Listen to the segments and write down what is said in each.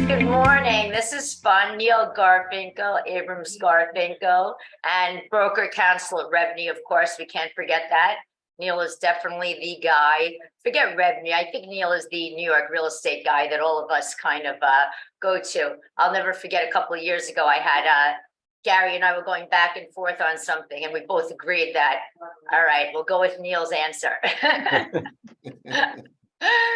Good morning. This is fun. Neil Garfinkel, Abrams Garfinkel, and broker counsel at Revenue. Of course, we can't forget that. Neil is definitely the guy. Forget Revenue. I think Neil is the New York real estate guy that all of us kind of go to. I'll never forget a couple of years ago, I had Gary and I were going back and forth on something, and we both agreed that, all right, we'll go with Neil's answer.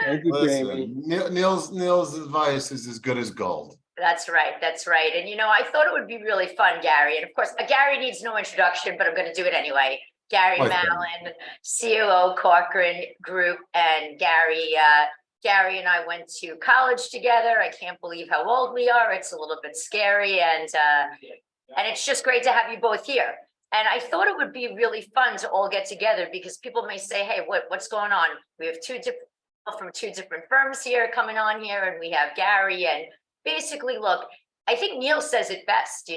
Thank you, Jamie. Neil's advice is as good as gold. That's right. That's right. And, I thought it would be really fun, Gary. And of course, Gary needs no introduction, but I'm going to do it anyway. Gary Mallon, COO Corcoran Group. And Gary and I went to college together. I can't believe how old we are. It's a little bit scary. And it's just great to have you both here. And I thought it would be really fun to all get together because people may say, hey, what's going on? We have from two different firms here coming on here, and we have Gary. And basically, look, I think Neil says it best.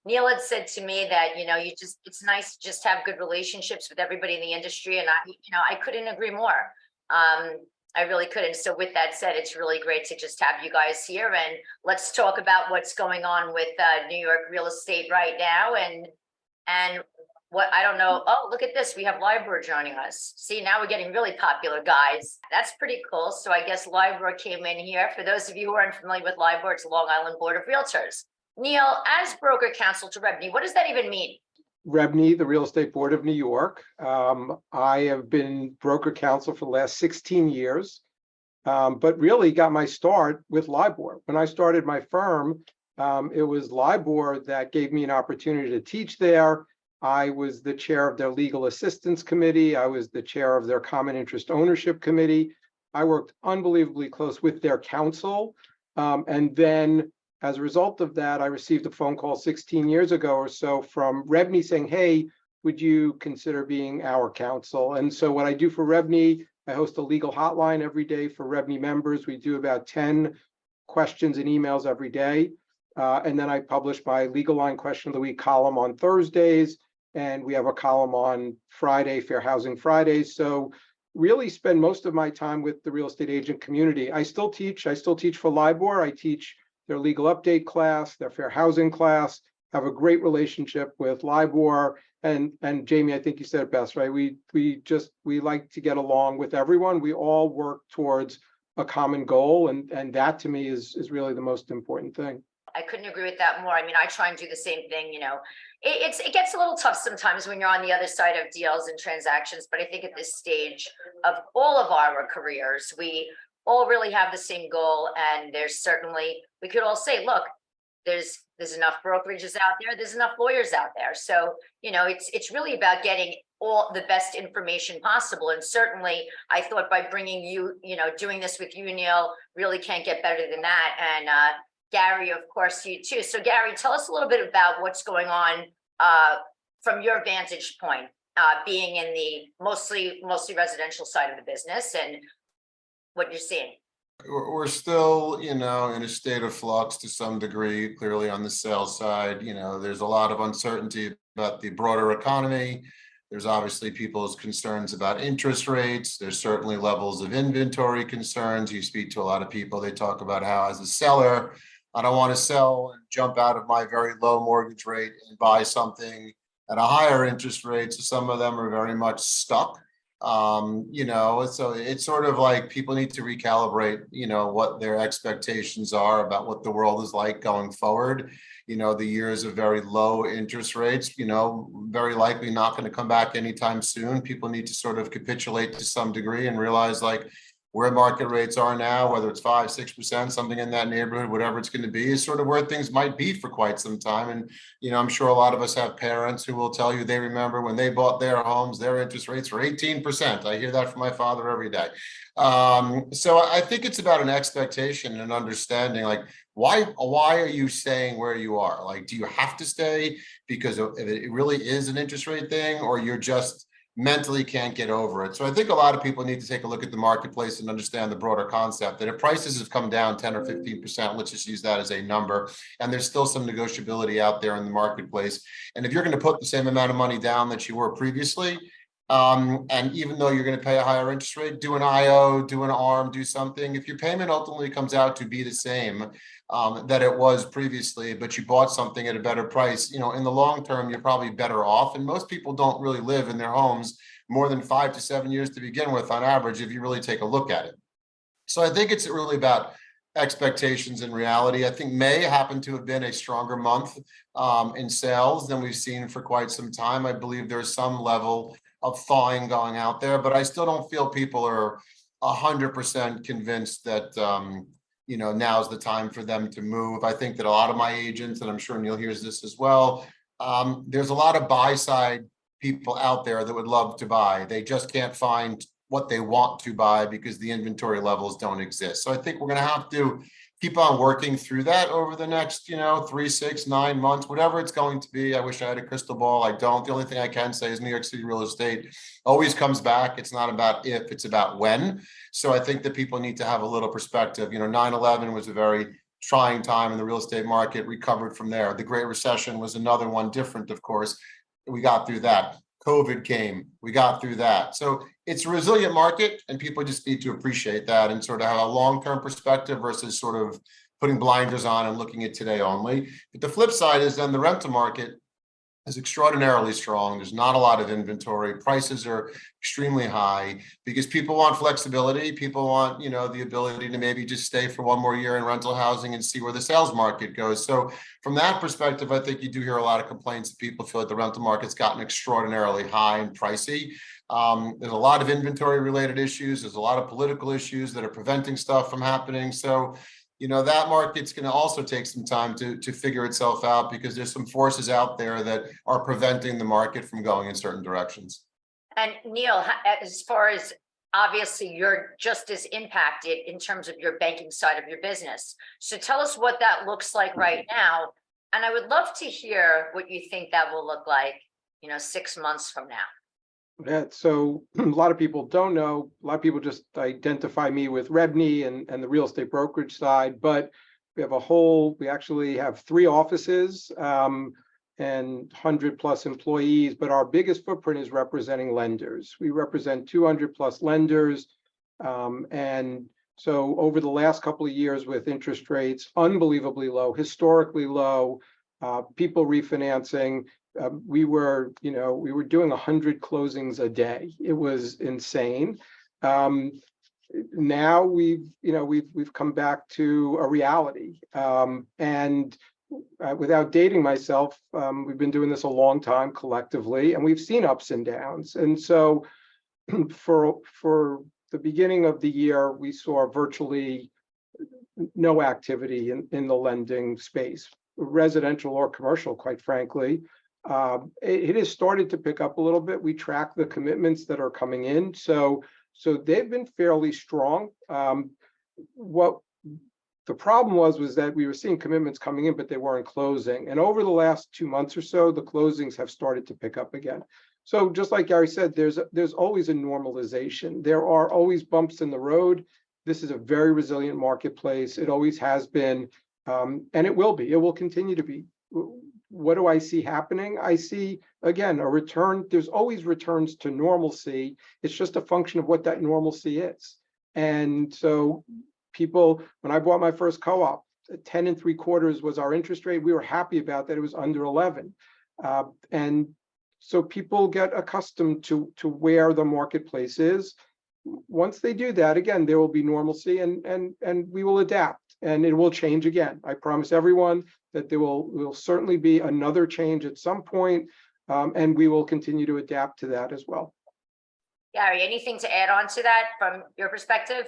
Neil had said to me that it's nice to just have good relationships with everybody in the industry, and I couldn't agree more. I really couldn't. So with that said, it's really great to just have you guys here, and let's talk about what's going on with New York real estate right now, and what I don't know. Oh, look at this. We have LIBOR joining us. See, now we're getting really popular, guys. That's pretty cool. So I guess LIBOR came in here. For those of you who aren't familiar with LIBOR, it's Long Island Board of Realtors. Neil, as broker counsel to REBNY, what does that even mean? REBNY, the Real Estate Board of New York. I have been broker counsel for the last 16 years, but really got my start with LIBOR. When I started my firm, it was LIBOR that gave me an opportunity to teach there. I was the chair of their legal assistance committee. I was the chair of their common interest ownership committee. I worked unbelievably close with their counsel. And then as a result of that, I received a phone call 16 years ago or so from REBNY saying, hey, would you consider being our counsel? And so what I do for REBNY, I host a legal hotline every day for REBNY members. We do about 10 questions and emails every day. And then I publish my Legal Line Question of the Week column on Thursdays. And we have a column on Friday, Fair Housing Fridays. So really spend most of my time with the real estate agent community. I still teach for LIBOR. I teach their legal update class, their fair housing class, have a great relationship with LIBOR. And Jamie, I think you said it best, right? We like to get along with everyone. We all work towards a common goal. And that to me is really the most important thing. I couldn't agree with that more. I mean, I try and do the same thing. It gets a little tough sometimes when you're on the other side of deals and transactions. But I think at this stage of all of our careers, we all really have the same goal. And we could all say, look, there's enough brokerages out there. There's enough lawyers out there. So, it's really about getting all the best information possible. And certainly I thought by bringing you, doing this with you, Neil, really can't get better than that. And, Gary, of course, you too. So Gary, tell us a little bit about what's going on from your vantage point, being in the mostly residential side of the business and what you're seeing. We're still, in a state of flux to some degree, clearly on the sales side. There's a lot of uncertainty about the broader economy. There's obviously people's concerns about interest rates. There's certainly levels of inventory concerns. You speak to a lot of people, they talk about how as a seller, I don't want to sell and jump out of my very low mortgage rate and buy something at a higher interest rate. So some of them are very much stuck. So it's sort of like people need to recalibrate, what their expectations are about what the world is like going forward. The years of very low interest rates, very likely not going to come back anytime soon. People need to sort of capitulate to some degree and realize where market rates are now, whether it's 5%, 6%, something in that neighborhood, whatever it's going to be, is sort of where things might be for quite some time. And, I'm sure a lot of us have parents who will tell you they remember when they bought their homes, their interest rates were 18%. I hear that from my father every day. So I think it's about an expectation and an understanding, why are you staying where you are? Do you have to stay because it really is an interest rate thing, or you're just mentally can't get over it. So I think a lot of people need to take a look at the marketplace and understand the broader concept that if prices have come down 10 or 15%, let's just use that as a number, and there's still some negotiability out there in the marketplace. And if you're going to put the same amount of money down that you were previously, and even though you're going to pay a higher interest rate, do an IO, do an ARM, do something. If your payment ultimately comes out to be the same that it was previously, but you bought something at a better price, you know, in the long term, you're probably better off. And most people don't really live in their homes more than 5 to 7 years to begin with, on average, if you really take a look at it. So I think it's really about expectations and reality. I think May happened to have been a stronger month in sales than we've seen for quite some time. I believe there's some level of thawing going out there, but I still don't feel people are 100% convinced that you know, now's the time for them to move. I think that a lot of my agents, and I'm sure Neil hears this as well, there's a lot of buy side people out there that would love to buy. They just can't find what they want to buy because the inventory levels don't exist. So I think we're going to have to keep on working through that over the next, you know, 3, 6, 9 months, whatever it's going to be. I wish I had a crystal ball. I don't. The only thing I can say is New York City real estate always comes back. It's not about if, it's about when. So I think that people need to have a little perspective. You know, 9/11 was a very trying time in the real estate market, recovered from there. The Great Recession was another one, different, of course. We got through that. COVID came, we got through that. So it's a resilient market, and people just need to appreciate that and sort of have a long-term perspective versus sort of putting blinders on and looking at today only. But the flip side is then the rental market is extraordinarily strong. There's not a lot of inventory. Prices are extremely high because people want flexibility. People want, you know, the ability to maybe just stay for one more year in rental housing and see where the sales market goes. So from that perspective, I think you do hear a lot of complaints that people feel like the rental market's gotten extraordinarily high and pricey. There's a lot of inventory related issues. There's a lot of political issues that are preventing stuff from happening. So you know, that market's going to also take some time to figure itself out because there's some forces out there that are preventing the market from going in certain directions. And Neil, as far as obviously you're just as impacted in terms of your banking side of your business. So tell us what that looks like right now. And I would love to hear what you think that will look like, you know, 6 months from now. Yeah, so a lot of people don't know. A lot of people just identify me with Rebney and the real estate brokerage side, but we actually have 3 offices and 100+ employees, but our biggest footprint is representing lenders. We represent 200+ lenders. And so over the last couple of years with interest rates unbelievably low, historically low, people refinancing, we were doing 100 closings a day. It was insane. Now we've come back to a reality. And without dating myself, we've been doing this a long time collectively, and we've seen ups and downs. And so for the beginning of the year, we saw virtually no activity in the lending space, residential or commercial, quite frankly. It has started to pick up a little bit. We track the commitments that are coming in. So they've been fairly strong. What the problem was that we were seeing commitments coming in, but they weren't closing. And over the last 2 months or so, the closings have started to pick up again. So just like Gary said, there's always a normalization. There are always bumps in the road. This is a very resilient marketplace. It always has been, and it will be. It will continue to be. What do I see happening? I see, again, a return. There's always returns to normalcy. It's just a function of what that normalcy is. And so people, when I bought my first co-op, 10 3/4 was our interest rate. We were happy about that. It was under 11. And so people get accustomed to where the marketplace is. Once they do that, again, there will be normalcy and we will adapt and it will change again. I promise everyone that there will certainly be another change at some point, and we will continue to adapt to that as well. Gary, anything to add on to that from your perspective?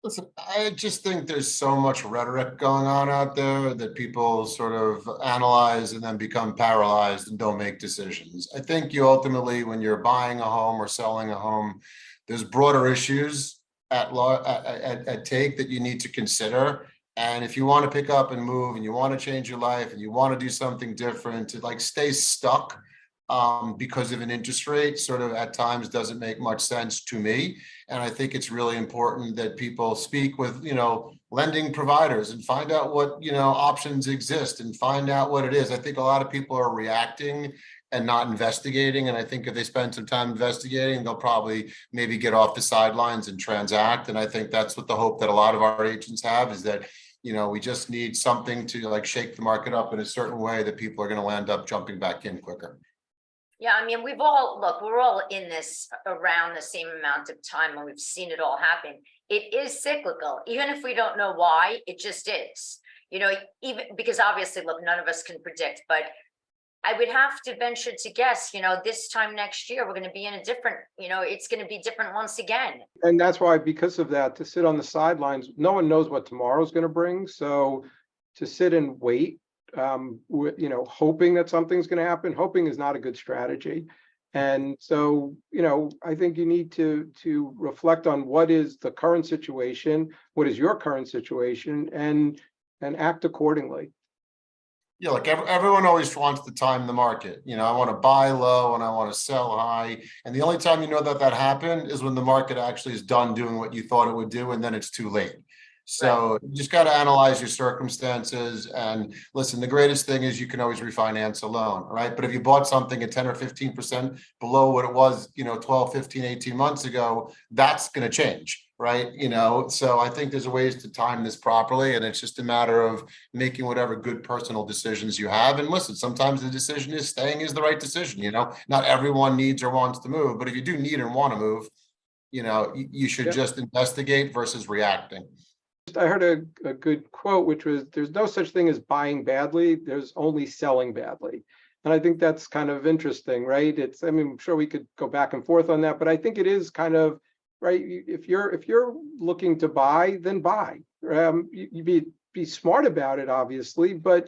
Listen, I just think there's so much rhetoric going on out there that people sort of analyze and then become paralyzed and don't make decisions. I think you ultimately, when you're buying a home or selling a home, there's broader issues at take that you need to consider. And if you want to pick up and move and you want to change your life and you want to do something different, to like stay stuck because of an interest rate sort of at times doesn't make much sense to me. And I think it's really important that people speak with, lending providers and find out what, options exist and find out what it is. I think a lot of people are reacting and not investigating. And I think if they spend some time investigating, they'll probably maybe get off the sidelines and transact. And I think that's what the hope that a lot of our agents have is that, we just need something to like shake the market up in a certain way that people are going to end up jumping back in quicker. Yeah, I mean, we're all in this around the same amount of time and we've seen it all happen. It is cyclical, even if we don't know why, it just is. Even because obviously, look, none of us can predict, but I would have to venture to guess, this time next year, we're going to be in a different, it's going to be different once again. And that's why, because of that, to sit on the sidelines, no one knows what tomorrow's going to bring. So to sit and wait, hoping that something's going to happen, hoping is not a good strategy. And so, I think you need to reflect on what is the current situation, what is your current situation, and act accordingly. Yeah, like everyone always wants to time the market. I want to buy low and I want to sell high. And the only time that happened is when the market actually is done doing what you thought it would do, and then it's too late. So you just got to analyze your circumstances and listen, the greatest thing is you can always refinance a loan, right? But if you bought something at 10 or 15% below what it was, 12, 15, 18 months ago, that's going to change, right? So I think there's ways to time this properly, and it's just a matter of making whatever good personal decisions you have. And listen, sometimes the decision is staying is the right decision. Not everyone needs or wants to move, but if you do need and want to move, you should just investigate versus reacting. I heard a good quote, which was, there's no such thing as buying badly, there's only selling badly. And I think that's kind of interesting, right? I'm sure we could go back and forth on that, but I think it is kind of, right? If you're looking to buy, then buy. You be smart about it, obviously, but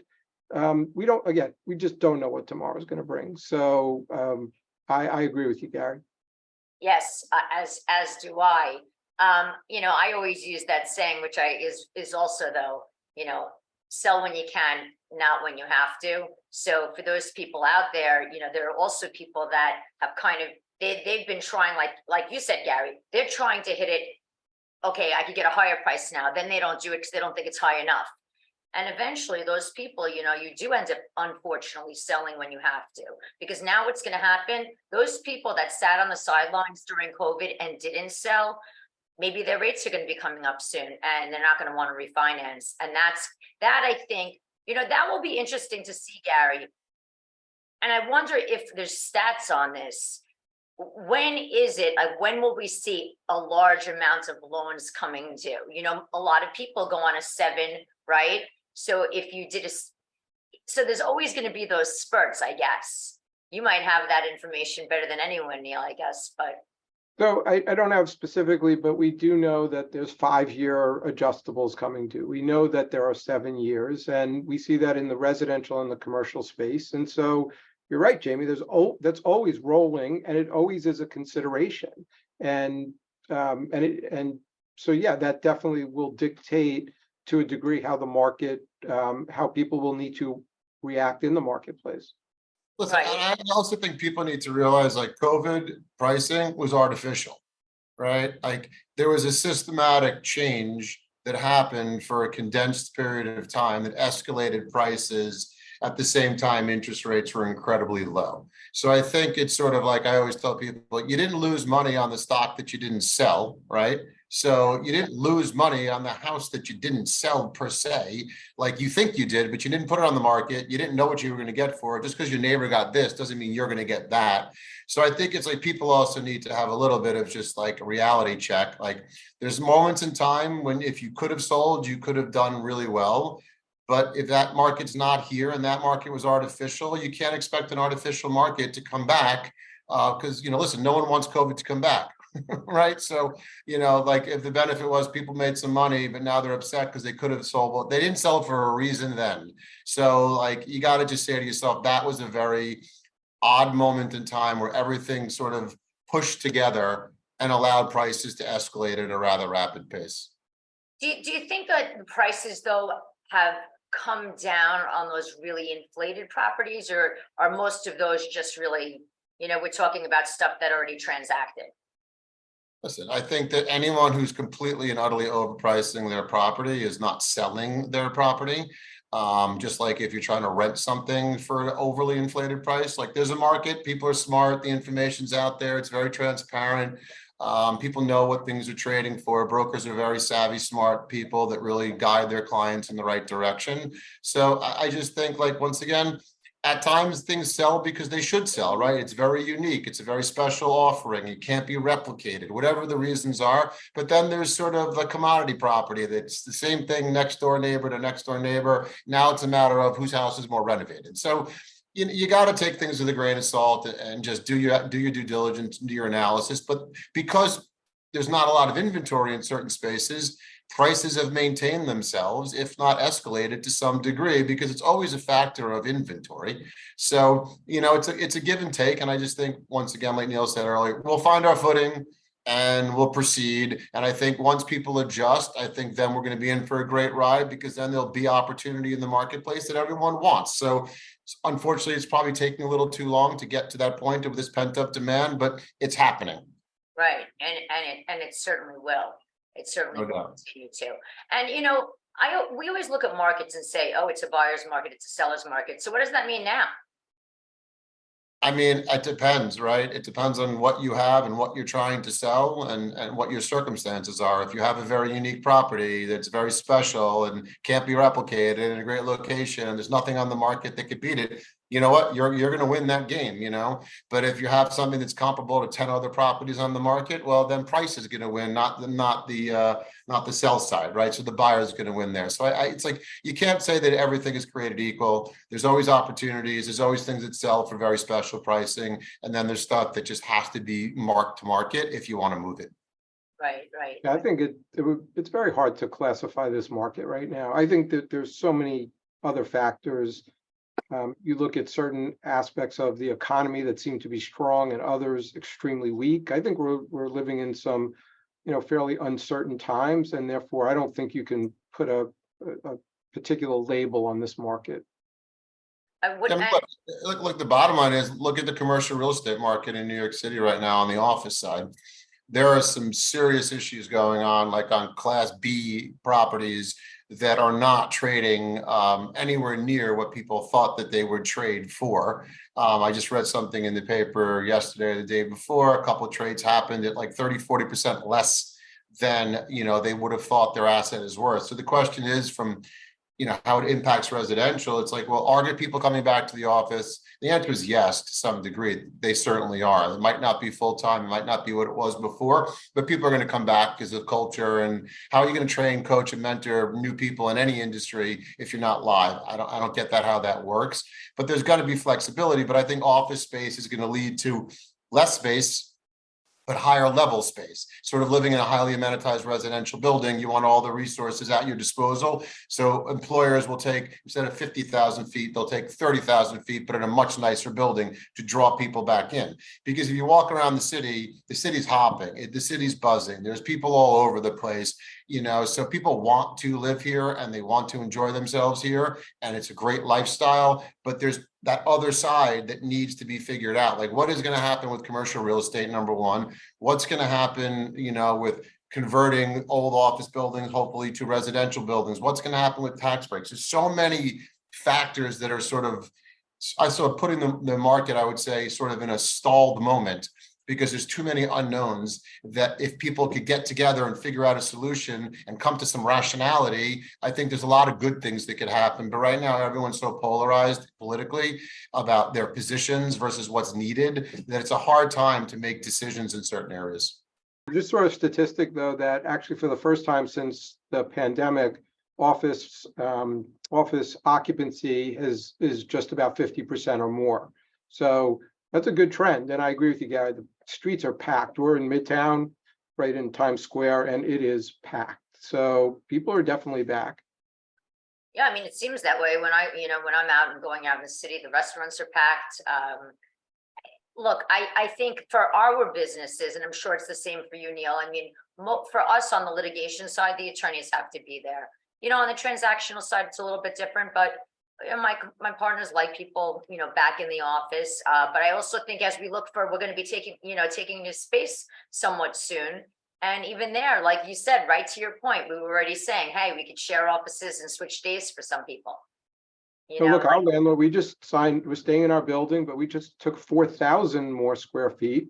we just don't know what tomorrow's going to bring. So I agree with you, Gary. Yes, as do I. I always use that saying, which is also though, sell when you can, not when you have to. So for those people out there, there are also people that have kind of they've been trying, like you said, Gary, they're trying to hit it. Okay, I could get a higher price now. Then they don't do it because they don't think it's high enough. And eventually those people, you do end up unfortunately selling when you have to, because now what's going to happen, those people that sat on the sidelines during COVID and didn't sell, maybe their rates are going to be coming up soon and they're not going to want to refinance. And that I think, that will be interesting to see, Gary. And I wonder if there's stats on this. When will we see a large amount of loans coming due? A lot of people go on a 7, right? So if you did so there's always going to be those spurts, I guess. You might have that information better than anyone, Neil, I guess, but. So I don't have specifically, but we do know that there's 5-year adjustables coming due. We know that there are 7 years, and we see that in the residential and the commercial space. And so you're right, Jamie, that's always rolling, and it always is a consideration. And so, yeah, that definitely will dictate to a degree how the market, how people will need to react in the marketplace. Listen, I also think people need to realize like COVID pricing was artificial, right? Like there was a systematic change that happened for a condensed period of time that escalated prices at the same time interest rates were incredibly low. So I think it's sort of like I always tell people, you didn't lose money on the stock that you didn't sell, right? So you didn't lose money on the house that you didn't sell per se, like you think you did, but you didn't put it on the market. You didn't know what you were going to get for it. Just because your neighbor got this doesn't mean you're going to get that. So I think it's like people also need to have a little bit of just like a reality check. Like there's moments in time when if you could have sold, you could have done really well. But if that market's not here and that market was artificial, you can't expect an artificial market to come back because, listen, no one wants COVID to come back. Right. So, like if the benefit was people made some money, but now they're upset because they could have sold, well, they didn't sell for a reason then. So like, you got to just say to yourself, that was a very odd moment in time where everything sort of pushed together and allowed prices to escalate at a rather rapid pace. Do you think that the prices though have come down on those really inflated properties, or are most of those just really, we're talking about stuff that already transacted? Listen, I think that anyone who's completely and utterly overpricing their property is not selling their property. Just like if you're trying to rent something for an overly inflated price, like there's a market, people are smart, the information's out there, it's very transparent. People know what things are trading for. Brokers are very savvy, smart people that really guide their clients in the right direction. So I just think, like, once again, at times things sell because they should sell, right? It's very unique. It's a very special offering. It can't be replicated, whatever the reasons are. But then there's sort of a commodity property that's the same thing, next door neighbor to next door neighbor. Now it's a matter of whose house is more renovated. So you got to take things with a grain of salt and just do your due diligence, do your analysis. But because there's not a lot of inventory in certain spaces, prices have maintained themselves, if not escalated to some degree, because it's always a factor of inventory. So, it's a give and take. And I just think, once again, like Neil said earlier, we'll find our footing and we'll proceed. And I think once people adjust, I think then we're going to be in for a great ride, because then there'll be opportunity in the marketplace that everyone wants. So unfortunately, it's probably taking a little too long to get to that point of this pent up demand, but it's happening. Right, and it certainly will. It certainly No will doubt. continue to. And we always look at markets and say, oh, it's a buyer's market, it's a seller's market. So what does that mean now? I mean, it depends, right? It depends on what you have and what you're trying to sell, and what your circumstances are. If you have a very unique property that's very special and can't be replicated in a great location, and there's nothing on the market that could beat it, you know what? You're going to win that game. But if you have something that's comparable to 10 other properties on the market, well, then price is going to win, not the sell side, right? So the buyer is going to win there. So it's like, you can't say that everything is created equal. There's always opportunities. There's always things that sell for very special pricing, and then there's stuff that just has to be marked to market if you want to move it. Right. Yeah, I think it's very hard to classify this market right now. I think that there's so many other factors. You look at certain aspects of the economy that seem to be strong and others extremely weak. I think we're living in some, fairly uncertain times, and therefore I don't think you can put a particular label on this market. Look, the bottom line is, look at the commercial real estate market in New York City right now on the office side. There are some serious issues going on, like on Class B properties that are not trading anywhere near what people thought that they would trade for. I just read something in the paper yesterday or the day before. A couple of trades happened at like 30-40% less than they would have thought their asset is worth. So the question is, from how it impacts residential, it's like, well, are there people coming back to the office? The answer is yes, to some degree. They certainly are. It might not be full-time, it might not be what it was before, but people are going to come back because of culture. And how are you going to train, coach, and mentor new people in any industry if you're not live? I don't get how that works, but there's got to be flexibility. But I think office space is going to lead to less space, but higher level space. Sort of living in a highly amenitized residential building, you want all the resources at your disposal. So employers will take, instead of 50,000 feet, they'll take 30,000 feet, but in a much nicer building to draw people back in. Because if you walk around the city's hopping, the city's buzzing. There's people all over the place, so people want to live here and they want to enjoy themselves here. And it's a great lifestyle, but there's that other side that needs to be figured out. Like, what is going to happen with commercial real estate, number one? What's going to happen, with converting old office buildings, hopefully, to residential buildings? What's going to happen with tax breaks? There's so many factors that are sort of putting the market, I would say, sort of in a stalled moment, because there's too many unknowns, that if people could get together and figure out a solution and come to some rationality, I think there's a lot of good things that could happen. But right now, everyone's so polarized politically about their positions versus what's needed, that it's a hard time to make decisions in certain areas. Just sort of statistic, though, that actually for the first time since the pandemic, office occupancy is just about 50% or more. So that's a good trend. And I agree with you, Gary. The streets are packed. We're in Midtown, right in Times Square, and it is packed. So people are definitely back. Yeah, I mean, it seems that way when I'm out and going out in the city, the restaurants are packed. Look, I think for our businesses, and I'm sure it's the same for you, Neil, I mean, for us on the litigation side, the attorneys have to be there. You know, on the transactional side, it's a little bit different, but my partners like people, back in the office. But I also think as we look for, we're going to be taking this space somewhat soon. And even there, like you said, right to your point, we were already saying, hey, we could share offices and switch days for some people. So look, our landlord, we just signed, we're staying in our building, but we just took 4,000 more square feet.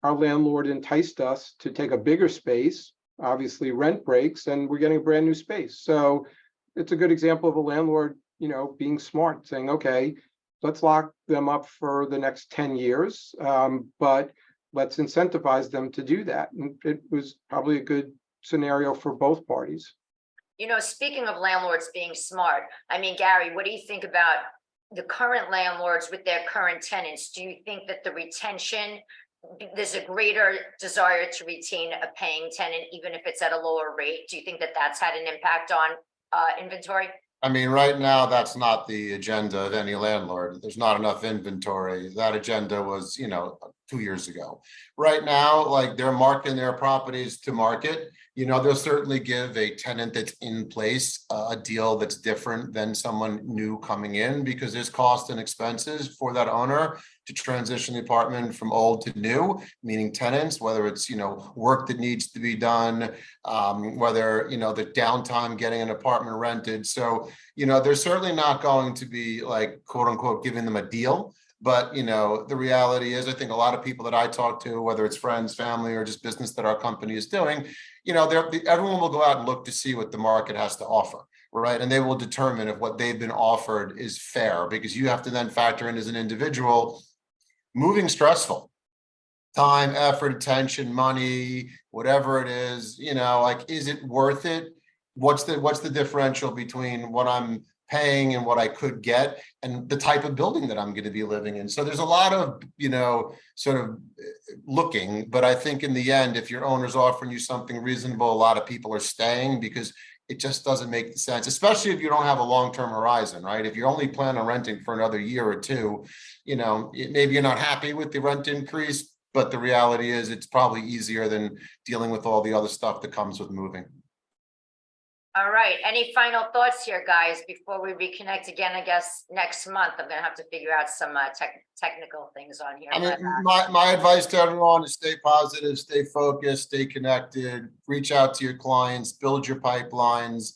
Our landlord enticed us to take a bigger space, obviously rent breaks, and we're getting a brand new space. So it's a good example of a landlord, being smart, saying, okay, let's lock them up for the next 10 years, but let's incentivize them to do that. And it was probably a good scenario for both parties. Speaking of landlords being smart, I mean, Gary, what do you think about the current landlords with their current tenants? Do you think that the retention, there's a greater desire to retain a paying tenant, even if it's at a lower rate? Do you think that that's had an impact on inventory? I mean, right now, that's not the agenda of any landlord. There's not enough inventory. That agenda was, 2 years ago. Right now, like they're marking their properties to market. They'll certainly give a tenant that's in place a deal that's different than someone new coming in, because there's cost and expenses for that owner to transition the apartment from old to new, meaning tenants, whether it's, work that needs to be done, whether, the downtime getting an apartment rented. So, they're certainly not going to be like, quote unquote, giving them a deal. But, the reality is, I think a lot of people that I talk to, whether it's friends, family, or just business that our company is doing, everyone will go out and look to see what the market has to offer, right? And they will determine if what they've been offered is fair, because you have to then factor in as an individual, moving stressful. Time, effort, attention, money, whatever it is, like, is it worth it? What's the differential between what I'm paying and what I could get and the type of building that I'm going to be living in? So there's a lot of, sort of looking, but I think in the end, if your owner's offering you something reasonable, a lot of people are staying, because it just doesn't make sense, especially if you don't have a long-term horizon, right? If you only plan on renting for another year or two, maybe you're not happy with the rent increase, but the reality is it's probably easier than dealing with all the other stuff that comes with moving. All right. Any final thoughts here, guys, before we reconnect again? I guess next month I'm going to have to figure out some technical things on here. I mean, my advice to everyone is stay positive, stay focused, stay connected, reach out to your clients, build your pipelines.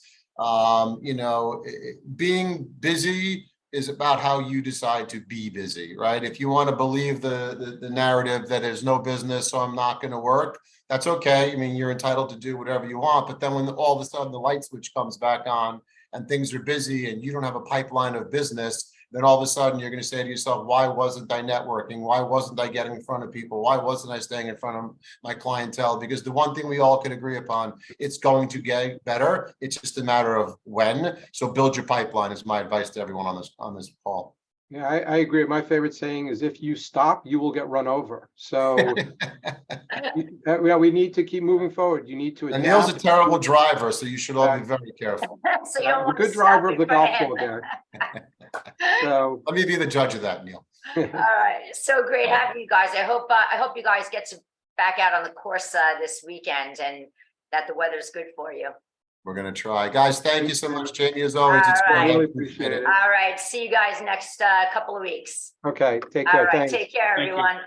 Being busy is about how you decide to be busy, right? If you want to believe the narrative that there's no business, so I'm not going to work, that's okay. I mean, you're entitled to do whatever you want. But then when all of a sudden the light switch comes back on and things are busy and you don't have a pipeline of business, then all of a sudden you're going to say to yourself, why wasn't I networking? Why wasn't I getting in front of people? Why wasn't I staying in front of my clientele? Because the one thing we all can agree upon, it's going to get better. It's just a matter of when. So build your pipeline is my advice to everyone on this call. Yeah, I agree. My favorite saying is, if you stop, you will get run over. So we need to keep moving forward. You need to adapt. And Neil's a terrible driver, so you should all be very careful. So you don't a good driver of the golf ball, Gary. So let me be the judge of that, Neil. All right. So great having you guys. I hope you guys get to back out on the course this weekend, and that the weather's good for you. We're going to try. Guys, thank you so much, Jamie, as always. All it's right. I great. really appreciate it. All right. See you guys next couple of weeks. Okay. Take care. All right. Thanks. Take care, everyone.